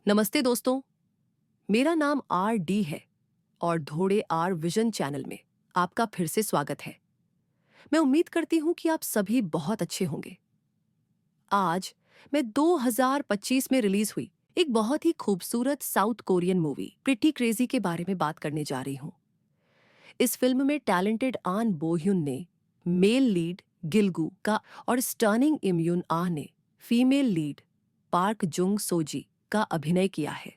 नमस्ते दोस्तों। मेरा नाम आर डी है और धोड़े आर विजन चैनल में आपका फिर से स्वागत है। मैं उम्मीद करती हूं कि आप सभी बहुत अच्छे होंगे। आज मैं 2025 में रिलीज हुई एक बहुत ही खूबसूरत south Korean movie pretty crazy के बारे में बात करने जा रही हूं। इस फिल्म में टैलेंटेड आन बोह्युन ने मेल लीड गिलगू का और स्टर्निंग इम्यून आ ने female lead park Jung sooji का अभिनय किया है।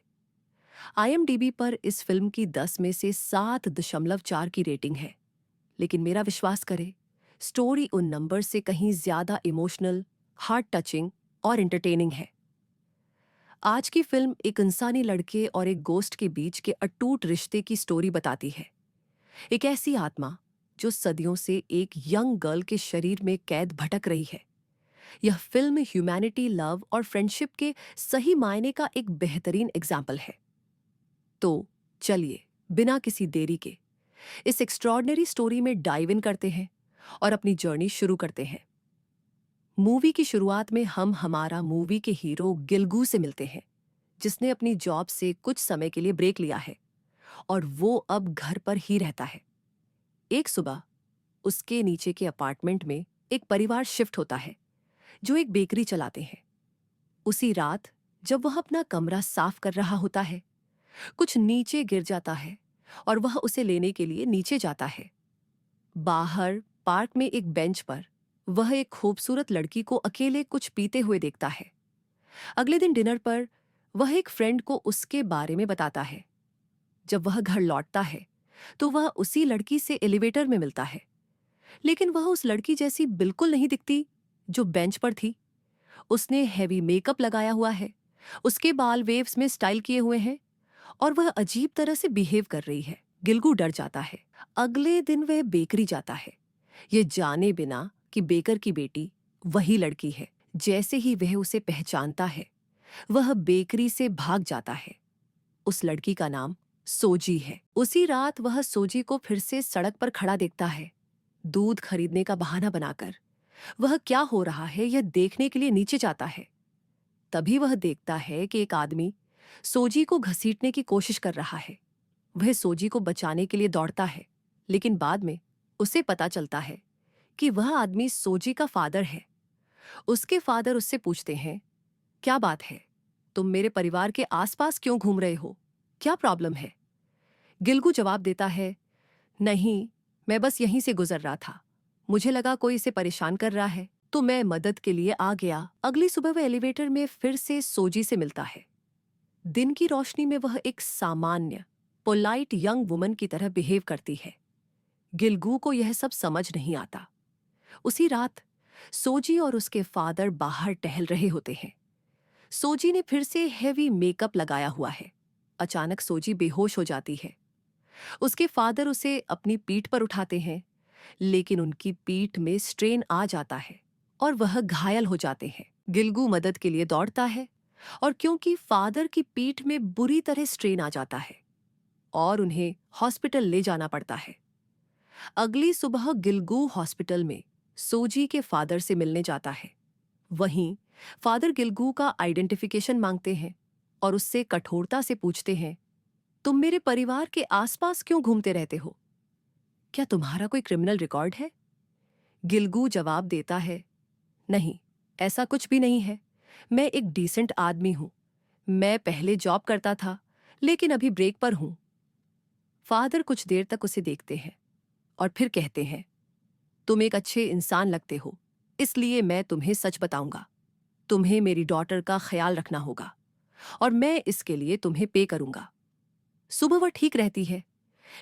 आईएमडीबी पर इस फिल्म की 10 में से 7.4 की रेटिंग है। लेकिन मेरा विश्वास करें, स्टोरी उन नंबर से कहीं ज्यादा इमोशनल, हार्ट टचिंग और एंटरटेनिंग है। आज की फिल्म एक इंसानी लड़के और एक गोस्ट के बीच के अटूट रिश्ते की स्टोरी बताती है। एक ऐसी आत्मा जो सदियों से एक यंग गर्ल के शरीर में कैद भटक रही है। यह फिल्म ह्यूमैनिटी, लव और फ्रेंडशिप के सही मायने का एक बेहतरीन एग्जाम्पल है। तो चलिए, बिना किसी देरी के इस एक्स्ट्रॉर्डनरी स्टोरी में डाइव इन करते हैं और अपनी जर्नी शुरू करते हैं। मूवी की शुरुआत में हम हमारा मूवी के हीरो गिलगू से मिलते हैं, जिसने अपनी जॉब से कुछ समय के लिए ब्रेक लिया है और वो अब घर पर ही रहता है। एक सुबह उसके नीचे के अपार्टमेंट में एक परिवार शिफ्ट होता है जो एक बेकरी चलाते हैं। उसी रात जब वह अपना कमरा साफ कर रहा होता है, कुछ नीचे गिर जाता है और वह उसे लेने के लिए नीचे जाता है। बाहर पार्क में एक बेंच पर वह एक खूबसूरत लड़की को अकेले कुछ पीते हुए देखता है। अगले दिन डिनर पर वह एक फ्रेंड को उसके बारे में बताता है। जब वह घर लौटता है तो वह उसी लड़की से एलिवेटर में मिलता है, लेकिन वह उस लड़की जैसी बिल्कुल नहीं दिखती जो बेंच पर थी। उसने हैवी मेकअप लगाया हुआ है, उसके बाल वेव्स में स्टाइल किए हुए हैं और वह अजीब तरह से बिहेव कर रही है। गिलगू डर जाता है। अगले दिन वह बेकरी जाता है, ये जाने बिना कि बेकर की बेटी वही लड़की है। जैसे ही वह उसे पहचानता है, वह बेकरी से भाग जाता है। उस लड़की का नाम सोजी है। उसी रात वह सोजी को फिर से सड़क पर खड़ा देखता है, दूध खरीदने का बहाना बनाकर। वह क्या हो रहा है यह देखने के लिए नीचे जाता है। तभी वह देखता है कि एक आदमी सोजी को घसीटने की कोशिश कर रहा है। वह सोजी को बचाने के लिए दौड़ता है, लेकिन बाद में उसे पता चलता है कि वह आदमी सोजी का फादर है। उसके फादर उससे पूछते हैं, क्या बात है, तुम मेरे परिवार के आसपास क्यों घूम रहे हो, क्या प्रॉब्लम है? गिलगू जवाब देता है, नहीं, मैं बस यहीं से गुजर रहा था, मुझे लगा कोई इसे परेशान कर रहा है तो मैं मदद के लिए आ गया। अगली सुबह वह एलिवेटर में फिर से सोजी से मिलता है। दिन की रोशनी में वह एक सामान्य, पोलाइट यंग वुमन की तरह बिहेव करती है। गिलगू को यह सब समझ नहीं आता। उसी रात सोजी और उसके फादर बाहर टहल रहे होते हैं। सोजी ने फिर से हेवी मेकअप लगाया हुआ है। अचानक सोजी बेहोश हो जाती है। उसके फादर उसे अपनी पीठ पर उठाते हैं, लेकिन उनकी पीठ में स्ट्रेन आ जाता है और वह घायल हो जाते हैं। गिलगू मदद के लिए दौड़ता है और क्योंकि फादर की पीठ में बुरी तरह स्ट्रेन आ जाता है और उन्हें हॉस्पिटल ले जाना पड़ता है। अगली सुबह गिलगू हॉस्पिटल में सोजी के फादर से मिलने जाता है। वहीं फादर गिलगू का आइडेंटिफिकेशन मांगते हैं और उससे कठोरता से पूछते हैं, तुम मेरे परिवार के आसपास क्यों घूमते रहते हो? क्या तुम्हारा कोई क्रिमिनल रिकॉर्ड है? गिलगू जवाब देता है, नहीं, ऐसा कुछ भी नहीं है। मैं एक डिसेंट आदमी हूं। मैं पहले जॉब करता था, लेकिन अभी ब्रेक पर हूं। फादर कुछ देर तक उसे देखते हैं और फिर कहते हैं, तुम एक अच्छे इंसान लगते हो, इसलिए मैं तुम्हें सच बताऊंगा। तुम्हें मेरी डॉटर का ख्याल रखना होगा और मैं इसके लिए तुम्हें पे करूंगा। सुबह वह ठीक रहती है,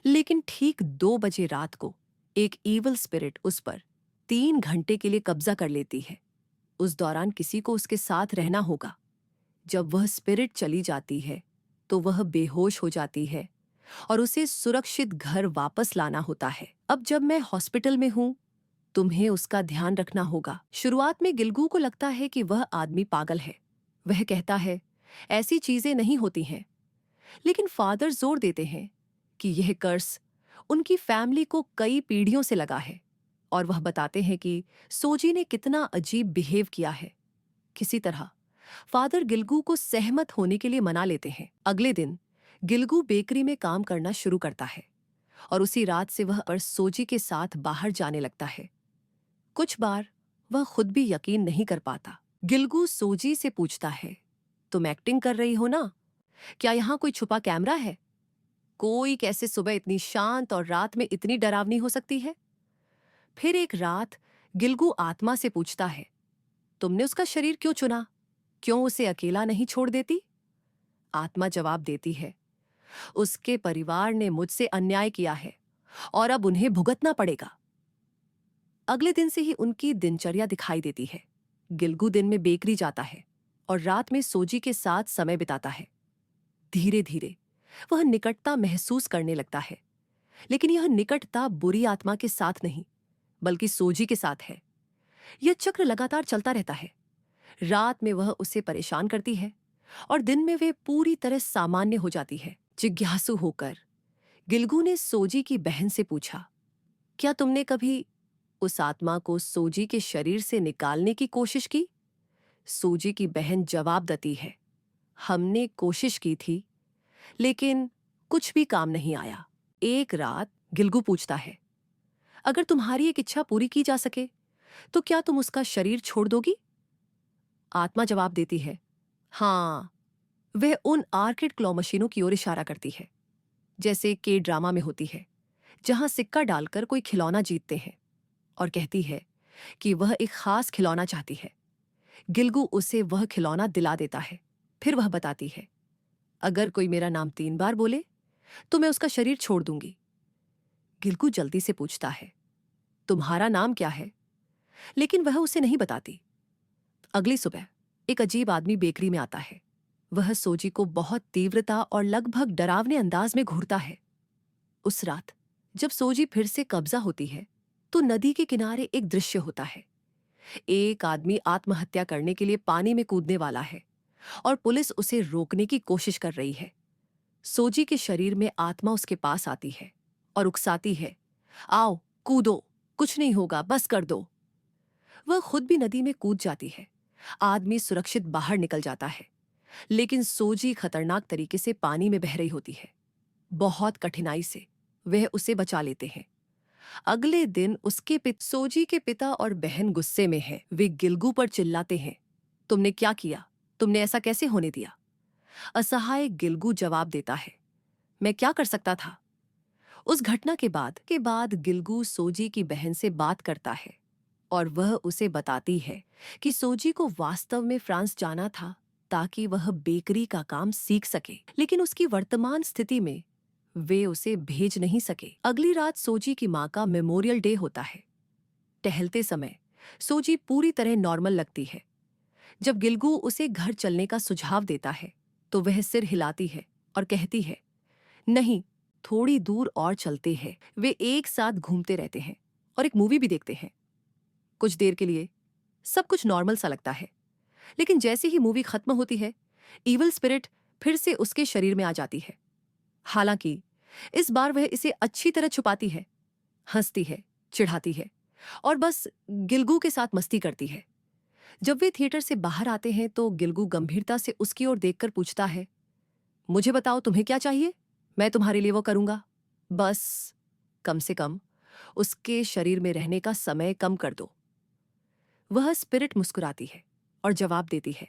लेकिन ठीक 2 बजे रात को एक ईवल स्पिरिट उस पर 3 घंटे के लिए कब्जा कर लेती है। उस दौरान किसी को उसके साथ रहना होगा। जब वह स्पिरिट चली जाती है तो वह बेहोश हो जाती है और उसे सुरक्षित घर वापस लाना होता है। अब जब मैं हॉस्पिटल में हूं, तुम्हें उसका ध्यान रखना होगा। शुरुआत में गिलगू को लगता है कि वह आदमी पागल है। वह कहता है, ऐसी चीजें नहीं होती हैं। लेकिन फादर जोर देते हैं कि यह कर्स उनकी फैमिली को कई पीढ़ियों से लगा है और वह बताते हैं कि सोजी ने कितना अजीब बिहेव किया है। किसी तरह फादर गिलगू को सहमत होने के लिए मना लेते हैं। अगले दिन गिलगू बेकरी में काम करना शुरू करता है और उसी रात से वह पर सोजी के साथ बाहर जाने लगता है। कुछ बार वह खुद भी यकीन नहीं कर पाता। गिलगू सोजी से पूछता है, तुम एक्टिंग कर रही हो ना? क्या यहाँ कोई छुपा कैमरा है? कोई कैसे सुबह इतनी शांत और रात में इतनी डरावनी हो सकती है? फिर एक रात गिलगू आत्मा से पूछता है, तुमने उसका शरीर क्यों चुना? क्यों उसे अकेला नहीं छोड़ देती? आत्मा जवाब देती है, उसके परिवार ने मुझसे अन्याय किया है और अब उन्हें भुगतना पड़ेगा। अगले दिन से ही उनकी दिनचर्या दिखाई देती है। गिलगू दिन में बेकरी जाता है और रात में सोजी के साथ समय बिताता है। धीरे धीरे वह निकटता महसूस करने लगता है, लेकिन यह निकटता बुरी आत्मा के साथ नहीं, बल्कि सोजी के साथ है। यह चक्र लगातार चलता रहता है। रात में वह उसे परेशान करती है और दिन में वे पूरी तरह सामान्य हो जाती है। जिज्ञासु होकर गिलगू ने सोजी की बहन से पूछा, क्या तुमने कभी उस आत्मा को सोजी के शरीर से निकालने की कोशिश की? सोजी की बहन जवाब देती है, हमने कोशिश की थी, लेकिन कुछ भी काम नहीं आया। एक रात गिलगू पूछता है, अगर तुम्हारी एक इच्छा पूरी की जा सके तो क्या तुम उसका शरीर छोड़ दोगी? आत्मा जवाब देती है, हाँ। वह उन आर्किड क्लॉ मशीनों की ओर इशारा करती है, जैसे के ड्रामा में होती है, जहां सिक्का डालकर कोई खिलौना जीतते हैं, और कहती है कि वह एक खास खिलौना चाहती है। गिलगू उसे वह खिलौना दिला देता है। फिर वह बताती है, अगर कोई मेरा नाम 3 बार बोले तो मैं उसका शरीर छोड़ दूंगी। गिलगू जल्दी से पूछता है, तुम्हारा नाम क्या है? लेकिन वह उसे नहीं बताती। अगली सुबह एक अजीब आदमी बेकरी में आता है। वह सोजी को बहुत तीव्रता और लगभग डरावने अंदाज में घूरता है। उस रात जब सोजी फिर से कब्जा होती है तो नदी के किनारे एक दृश्य होता है। एक आदमी आत्महत्या करने के लिए पानी में कूदने वाला है और पुलिस उसे रोकने की कोशिश कर रही है। सोजी के शरीर में आत्मा उसके पास आती है और उकसाती है, आओ कूदो, कुछ नहीं होगा, बस कर दो। वह खुद भी नदी में कूद जाती है। आदमी सुरक्षित बाहर निकल जाता है, लेकिन सोजी खतरनाक तरीके से पानी में बह रही होती है। बहुत कठिनाई से वह उसे बचा लेते हैं। अगले दिन सोजी के पिता और बहन गुस्से में हैं। वे गिलगू पर चिल्लाते हैं, तुमने क्या किया? तुमने ऐसा कैसे होने दिया? असहाय गिलगू जवाब देता है, मैं क्या कर सकता था? उस घटना के बाद गिलगू सोजी की बहन से बात करता है और वह उसे बताती है कि सोजी को वास्तव में फ्रांस जाना था ताकि वह बेकरी का काम सीख सके, लेकिन उसकी वर्तमान स्थिति में वे उसे भेज नहीं सके। अगली रात सोजी की मां का मेमोरियल डे होता है। टहलते समय सोजी पूरी तरह नॉर्मल लगती है। जब गिलगू उसे घर चलने का सुझाव देता है तो वह सिर हिलाती है और कहती है, नहीं, थोड़ी दूर और चलते हैं। वे एक साथ घूमते रहते हैं और एक मूवी भी देखते हैं। कुछ देर के लिए सब कुछ नॉर्मल सा लगता है, लेकिन जैसे ही मूवी खत्म होती है, इविल स्पिरिट फिर से उसके शरीर में आ जाती है। हालांकि इस बार वह इसे अच्छी तरह छुपाती है, हंसती है, चिढ़ाती है और बस गिलगू के साथ मस्ती करती है। जब वे थिएटर से बाहर आते हैं तो गिलगू गंभीरता से उसकी ओर देखकर पूछता है, मुझे बताओ तुम्हें क्या चाहिए? मैं तुम्हारे लिए वो करूंगा। बस कम से कम उसके शरीर में रहने का समय कम कर दो। वह स्पिरिट मुस्कुराती है और जवाब देती है,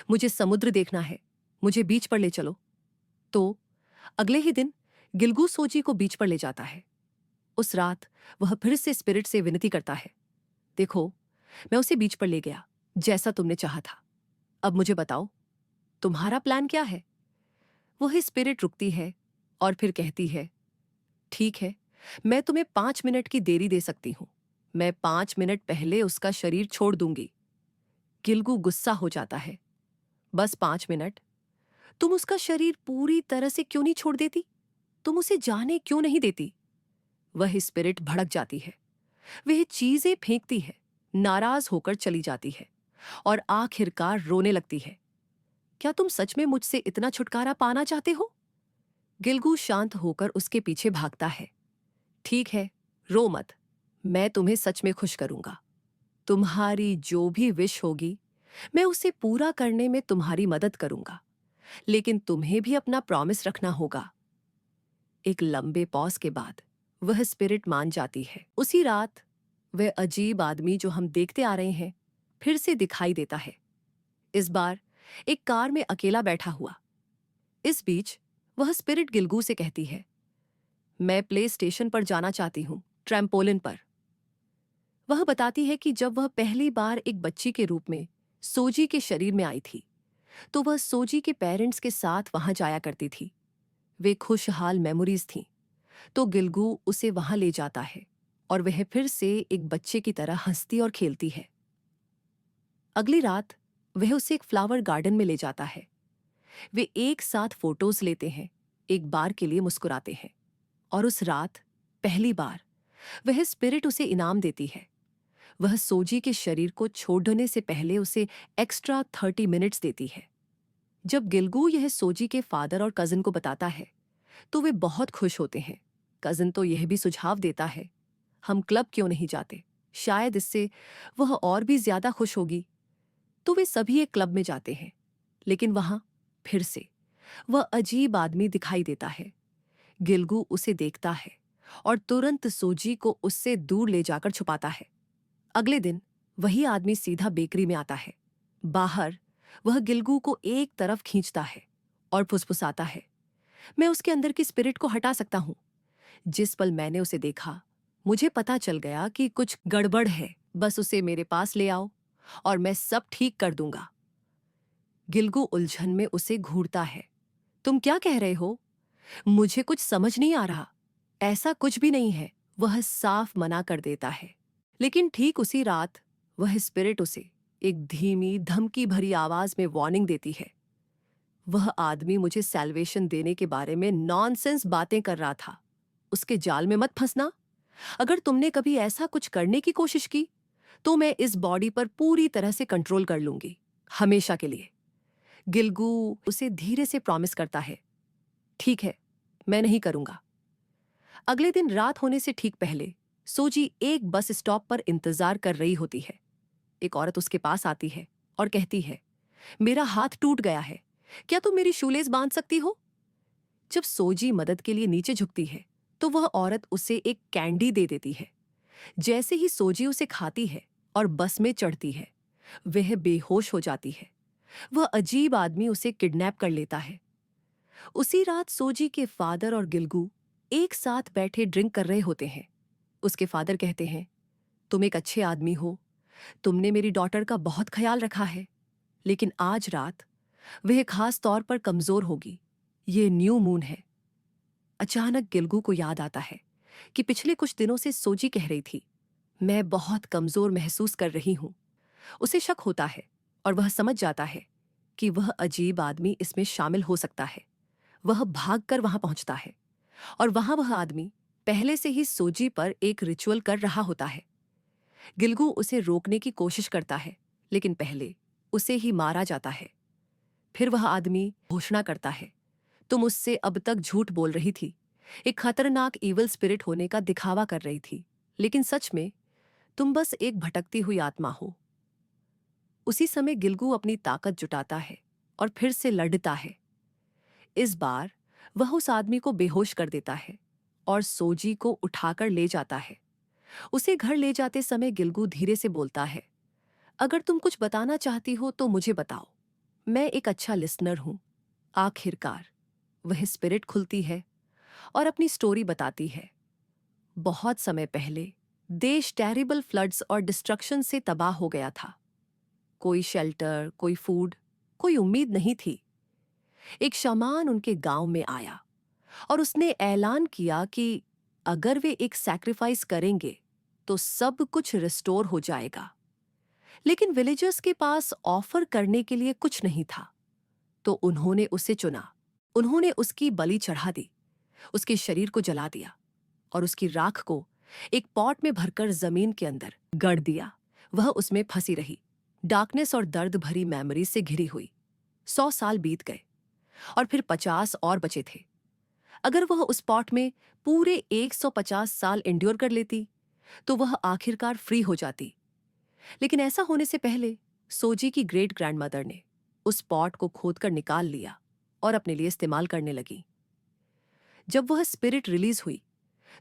मुझे समुद्र देखना है, मुझे बीच पर ले चलो। तो अगले ही दिन गिलगू सोजी को बीच पर ले जाता है। उस रात वह फिर से स्पिरिट से विनती करता है, देखो, मैं उसे बीच पर ले गया जैसा तुमने चाहा था। अब मुझे बताओ, तुम्हारा प्लान क्या है? वह स्पिरिट रुकती है और फिर कहती है, ठीक है, मैं तुम्हें 5 मिनट की देरी दे सकती हूं। मैं 5 मिनट पहले उसका शरीर छोड़ दूंगी। गिलगू गुस्सा हो जाता है, बस 5 मिनट? तुम उसका शरीर पूरी तरह से क्यों नहीं छोड़ देती? तुम उसे जाने क्यों नहीं देती? वह स्पिरिट भड़क जाती है। वह चीजें फेंकती है, नाराज होकर चली जाती है और आखिरकार रोने लगती है। क्या तुम सच में मुझसे इतना छुटकारा पाना चाहते हो? गिलगू शांत होकर उसके पीछे भागता है। ठीक है, रो मत, मैं तुम्हें सच में खुश करूंगा। तुम्हारी जो भी विश होगी मैं उसे पूरा करने में तुम्हारी मदद करूंगा, लेकिन तुम्हें भी अपना प्रॉमिस रखना होगा। एक लंबे पॉज के बाद वह स्पिरिट मान जाती है। उसी रात वह अजीब आदमी जो हम देखते आ रहे हैं फिर से दिखाई देता है। इस बार एक कार में अकेला बैठा हुआ। इस बीच वह स्पिरिट गिलगू से कहती है, मैं प्ले स्टेशन पर जाना चाहती हूँ, ट्रैम्पोलिन पर। वह बताती है कि जब वह पहली बार एक बच्ची के रूप में सोजी के शरीर में आई थी तो वह सोजी के पेरेंट्स के साथ वहां जाया करती थी। वे खुशहाल मेमोरीज थीं। तो गिलगू उसे वहां ले जाता है और वह फिर से एक बच्चे की तरह हंसती और खेलती है। अगली रात वह उसे एक फ्लावर गार्डन में ले जाता है। वे एक साथ फोटोज लेते हैं, एक बार के लिए मुस्कुराते हैं, और उस रात पहली बार वह स्पिरिट उसे इनाम देती है। वह सोजी के शरीर को छोड़ने से पहले उसे एक्स्ट्रा 30 मिनट्स देती है। जब गिलगू यह सोजी के फादर और कजिन को बताता है तो वे बहुत खुश होते हैं। कजिन तो यह भी सुझाव देता है, हम क्लब क्यों नहीं जाते, शायद इससे वह और भी ज्यादा खुश होगी। तो वे सभी एक क्लब में जाते हैं, लेकिन वहां फिर से वह अजीब आदमी दिखाई देता है। गिलगू उसे देखता है और तुरंत सोजी को उससे दूर ले जाकर छुपाता है। अगले दिन वही आदमी सीधा बेकरी में आता है। बाहर वह गिलगू को एक तरफ खींचता है और फुसफुसाता है, मैं उसके अंदर की स्पिरिट को हटा सकता हूं। जिस पल मैंने उसे देखा मुझे पता चल गया कि कुछ गड़बड़ है, बस उसे मेरे पास ले आओ और मैं सब ठीक कर दूंगा। गिलगू उलझन में उसे घूरता है, तुम क्या कह रहे हो, मुझे कुछ समझ नहीं आ रहा। ऐसा कुछ भी नहीं है, वह साफ मना कर देता है। लेकिन ठीक उसी रात वह स्पिरिट उसे एक धीमी धमकी भरी आवाज में वार्निंग देती है। वह आदमी मुझे सैल्वेशन देने के बारे में नॉनसेंस बातें कर रहा था, उसके जाल में मत फंसना। अगर तुमने कभी ऐसा कुछ करने की कोशिश की तो मैं इस बॉडी पर पूरी तरह से कंट्रोल कर लूंगी, हमेशा के लिए। गिलगू उसे धीरे से प्रॉमिस करता है, ठीक है, मैं नहीं करूंगा। अगले दिन रात होने से ठीक पहले सोजी एक बस स्टॉप पर इंतजार कर रही होती है। एक औरत उसके पास आती है और कहती है, मेरा हाथ टूट गया है, क्या तुम मेरी शूलेस बांध सकती हो? जब सोजी मदद के लिए नीचे झुकती है तो वह औरत उसे एक कैंडी दे देती है। जैसे ही सोजी उसे खाती है और बस में चढ़ती है वह बेहोश हो जाती है। वह अजीब आदमी उसे किडनैप कर लेता है। उसी रात सोजी के फादर और गिलगू एक साथ बैठे ड्रिंक कर रहे होते हैं। उसके फादर कहते हैं, तुम एक अच्छे आदमी हो, तुमने मेरी डॉटर का बहुत ख्याल रखा है, लेकिन आज रात वह खास तौर पर कमजोर होगी, ये न्यू मून है। अचानक गिलगू को याद आता है कि पिछले कुछ दिनों से सोजी कह रही थी, मैं बहुत कमजोर महसूस कर रही हूं। उसे शक होता है और वह समझ जाता है कि वह अजीब आदमी इसमें शामिल हो सकता है। वह भागकर वहां पहुंचता है और वहां वह आदमी पहले से ही सोजी पर एक रिचुअल कर रहा होता है। गिलगू उसे रोकने की कोशिश करता है, लेकिन पहले उसे ही मारा जाता है। फिर वह आदमी घोषणा करता है, तुम उससे अब तक झूठ बोल रही थी, एक खतरनाक ईवल स्पिरिट होने का दिखावा कर रही थी, लेकिन सच में तुम बस एक भटकती हुई आत्मा हो। उसी समय गिलगू अपनी ताकत जुटाता है और फिर से लड़ता है। इस बार वह उस आदमी को बेहोश कर देता है और सोजी को उठाकर ले जाता है। उसे घर ले जाते समय गिलगू धीरे से बोलता है, अगर तुम कुछ बताना चाहती हो तो मुझे बताओ, मैं एक अच्छा लिसनर हूं। आखिरकार वह स्पिरिट खुलती है और अपनी स्टोरी बताती है। बहुत समय पहले देश टेरिबल फ्लड्स और डिस्ट्रक्शन से तबाह हो गया था। कोई शेल्टर, कोई फूड, कोई उम्मीद नहीं थी। एक शमान उनके गांव में आया और उसने ऐलान किया कि अगर वे एक सैक्रिफाइस करेंगे तो सब कुछ रिस्टोर हो जाएगा। लेकिन विलेजर्स के पास ऑफर करने के लिए कुछ नहीं था, तो उन्होंने उसे चुना। उन्होंने उसकी बलि चढ़ा दी, उसके शरीर को जला दिया और उसकी राख को एक पॉट में भरकर जमीन के अंदर गड़ दिया। वह उसमें फंसी रही, डार्कनेस और दर्द भरी मेमोरी से घिरी हुई। 100 साल बीत गए और फिर 50 और बचे थे। अगर वह उस पॉट में पूरे 150 साल एंड्योर कर लेती तो वह आखिरकार फ्री हो जाती। लेकिन ऐसा होने से पहले सोजी की ग्रेट ग्रैंडमदर ने उस पॉट को खोदकर निकाल लिया और अपने लिए इस्तेमाल करने लगी। जब वह स्पिरिट रिलीज हुई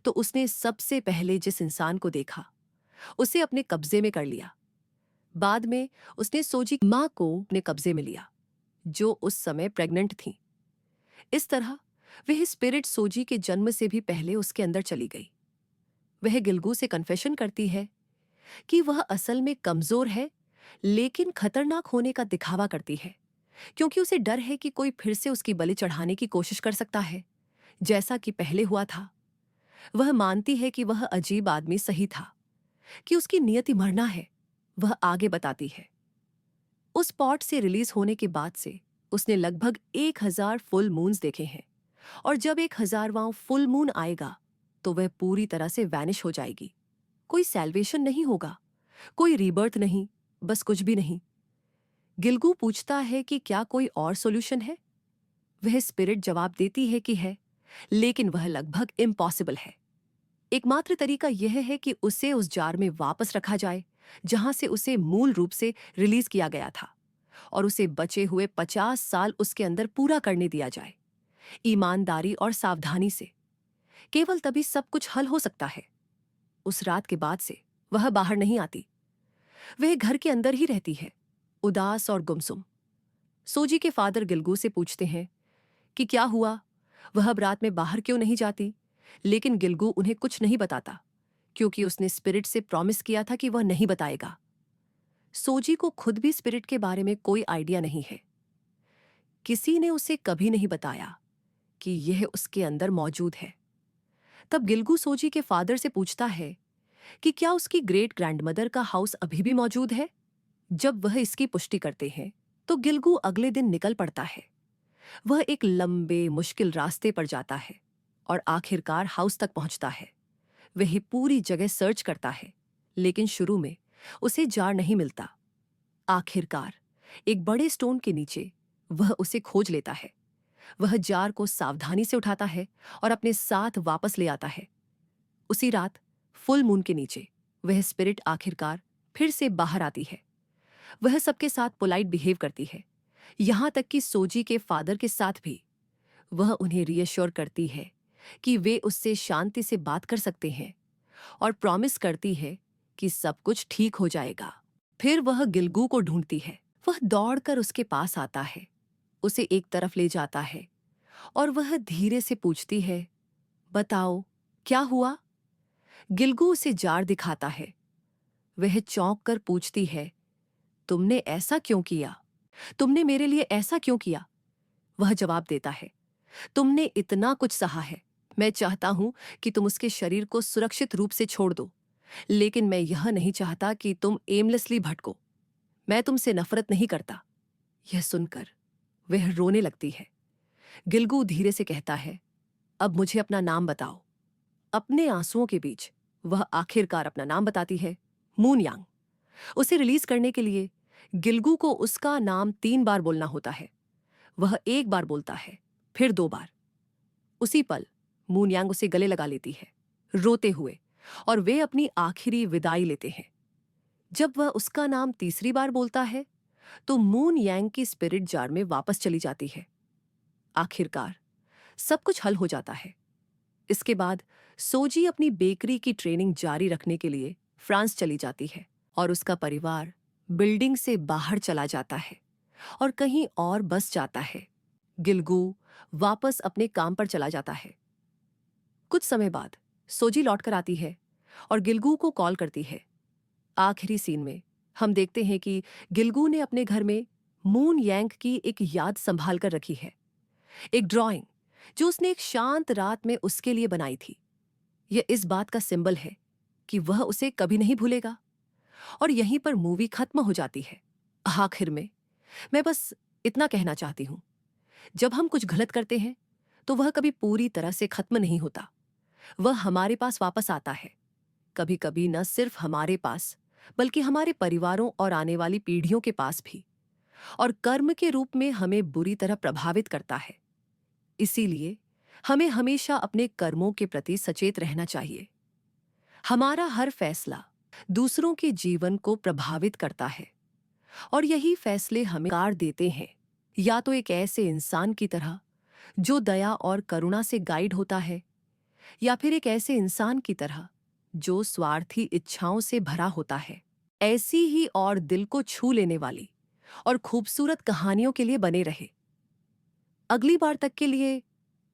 तो उसने सबसे पहले जिस इंसान को देखा उसे अपने कब्जे में कर लिया। बाद में उसने सोजी की मां को अपने कब्जे में लिया, जो उस समय प्रेग्नेंट थी। इस तरह वह स्पिरिट सोजी के जन्म से भी पहले उसके अंदर चली गई। वह गिलगू से कन्फेशन करती है कि वह असल में कमजोर है, लेकिन खतरनाक होने का दिखावा करती है क्योंकि उसे डर है कि कोई फिर से उसकी बलि चढ़ाने की कोशिश कर सकता है, जैसा कि पहले हुआ था। वह मानती है कि वह अजीब आदमी सही था, कि उसकी नियति मरना है। वह आगे बताती है, उस पॉट से रिलीज होने के बाद से उसने लगभग 1000 फुल मून्स देखे हैं, और जब 1000वां फुल मून आएगा तो वह पूरी तरह से वैनिश हो जाएगी। कोई सैल्वेशन नहीं होगा, कोई रीबर्थ नहीं, बस कुछ भी नहीं। गिलगू पूछता है कि क्या कोई और सॉल्यूशन है। वह स्पिरिट जवाब देती है कि है, लेकिन वह लगभग इम्पॉसिबल है। एकमात्र तरीका यह है कि उसे उस जार में वापस रखा जाए जहां से उसे मूल रूप से रिलीज किया गया था, और उसे बचे हुए 50 साल उसके अंदर पूरा करने दिया जाए, ईमानदारी और सावधानी से। केवल तभी सब कुछ हल हो सकता है। उस रात के बाद से वह बाहर नहीं आती। वह घर के अंदर ही रहती है, उदास और गुमसुम। सोजी के फादर गिलगू से पूछते हैं कि क्या हुआ, वह अब रात में बाहर क्यों नहीं जाती, लेकिन गिलगू उन्हें कुछ नहीं बताता क्योंकि उसने स्पिरिट से प्रॉमिस किया था कि वह नहीं बताएगा। सोजी को खुद भी स्पिरिट के बारे में कोई आइडिया नहीं है। किसी ने उसे कभी नहीं बताया कि यह उसके अंदर मौजूद है। तब गिलगू सोजी के फादर से पूछता है कि क्या उसकी ग्रेट ग्रैंडमदर का हाउस अभी भी मौजूद है। जब वह इसकी पुष्टि करते हैं तो गिलगू अगले दिन निकल पड़ता है। वह एक लंबे मुश्किल रास्ते पर जाता है और आखिरकार हाउस तक पहुंचता है। वह पूरी जगह सर्च करता है, लेकिन शुरू में उसे जार नहीं मिलता। आखिरकार एक बड़े स्टोन के नीचे वह उसे खोज लेता है। वह जार को सावधानी से उठाता है और अपने साथ वापस ले आता है। उसी रात फुल मून के नीचे वह स्पिरिट आखिरकार फिर से बाहर आती है। वह सबके साथ पोलाइट बिहेव करती है, यहां तक कि सोजी के फादर के साथ भी। वह उन्हें रीअश्योर करती है कि वे उससे शांति से बात कर सकते हैं, और प्रॉमिस करती है कि सब कुछ ठीक हो जाएगा। फिर वह गिलगू को ढूंढती है। वह दौड़कर उसके पास आता है, उसे एक तरफ ले जाता है और वह धीरे से पूछती है, बताओ क्या हुआ। गिलगू उसे जार दिखाता है। वह चौंक कर पूछती है, तुमने ऐसा क्यों किया, तुमने मेरे लिए ऐसा क्यों किया। वह जवाब देता है, तुमने इतना कुछ सहा है, मैं चाहता हूं कि तुम उसके शरीर को सुरक्षित रूप से छोड़ दो, लेकिन मैं यह नहीं चाहता कि तुम एमलेसली भटको। मैं तुमसे नफरत नहीं करता। यह सुनकर वह रोने लगती है। गिलगू धीरे से कहता है, अब मुझे अपना नाम बताओ। अपने आंसुओं के बीच वह आखिरकार अपना नाम बताती है, मून यांग। उसे रिलीज करने के लिए गिलगू को उसका नाम 3 बार बोलना होता है। वह 1 बार बोलता है, फिर 2 बार। उसी पल मून यांग उसे गले लगा लेती है, रोते हुए, और वे अपनी आखिरी विदाई लेते हैं। जब वह उसका नाम तीसरी बार बोलता है तो मून यांग की स्पिरिट जार में वापस चली जाती है। आखिरकार सब कुछ हल हो जाता है। इसके बाद सोजी अपनी बेकरी की ट्रेनिंग जारी रखने के लिए फ्रांस चली जाती है, और उसका परिवार बिल्डिंग से बाहर चला जाता है और कहीं और बस जाता है। गिलगू वापस अपने काम पर चला जाता है। कुछ समय बाद सोजी लौटकर आती है और गिलगू को कॉल करती है। आखिरी सीन में हम देखते हैं कि गिलगू ने अपने घर में मून यांग की एक याद संभाल कर रखी है, एक ड्राइंग जो उसने एक शांत रात में उसके लिए बनाई थी। यह इस बात का सिंबल है कि वह उसे कभी नहीं भूलेगा। और यहीं पर मूवी खत्म हो जाती है। आखिर में मैं बस इतना कहना चाहती हूं, जब हम कुछ गलत करते हैं तो वह कभी पूरी तरह से खत्म नहीं होता। वह हमारे पास वापस आता है, कभी कभी न सिर्फ हमारे पास बल्कि हमारे परिवारों और आने वाली पीढ़ियों के पास भी, और कर्म के रूप में हमें बुरी तरह प्रभावित करता है। इसीलिए हमें हमेशा अपने कर्मों के प्रति सचेत रहना चाहिए। हमारा हर फैसला दूसरों के जीवन को प्रभावित करता है, और यही फैसले हमें कार देते हैं, या तो एक ऐसे इंसान की तरह जो दया और करुणा से गाइड होता है, या फिर एक ऐसे इंसान की तरह जो स्वार्थी इच्छाओं से भरा होता है। ऐसी ही और दिल को छू लेने वाली और खूबसूरत कहानियों के लिए बने रहे। अगली बार तक के लिए,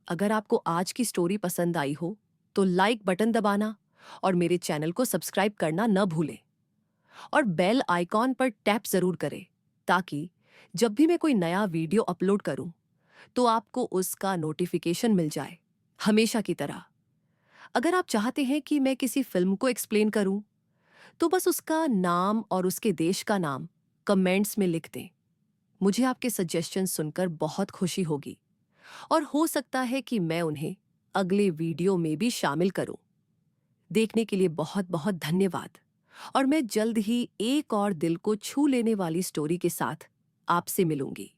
अगर आपको आज की स्टोरी पसंद आई हो तो लाइक बटन दबाना और मेरे चैनल को सब्सक्राइब करना न भूलें, और बेल आइकॉन पर टैप जरूर करें ताकि जब भी मैं कोई नया वीडियो अपलोड करूं तो आपको उसका नोटिफिकेशन मिल जाए। हमेशा की तरह, अगर आप चाहते हैं कि मैं किसी फिल्म को एक्सप्लेन करूं तो बस उसका नाम और उसके देश का नाम कमेंट्स में लिख दें। मुझे आपके सजेशन सुनकर बहुत खुशी होगी और हो सकता है कि मैं उन्हें अगले वीडियो में भी शामिल करूं। देखने के लिए बहुत बहुत धन्यवाद, और मैं जल्द ही एक और दिल को छू लेने वाली स्टोरी के साथ आपसे मिलूंगी।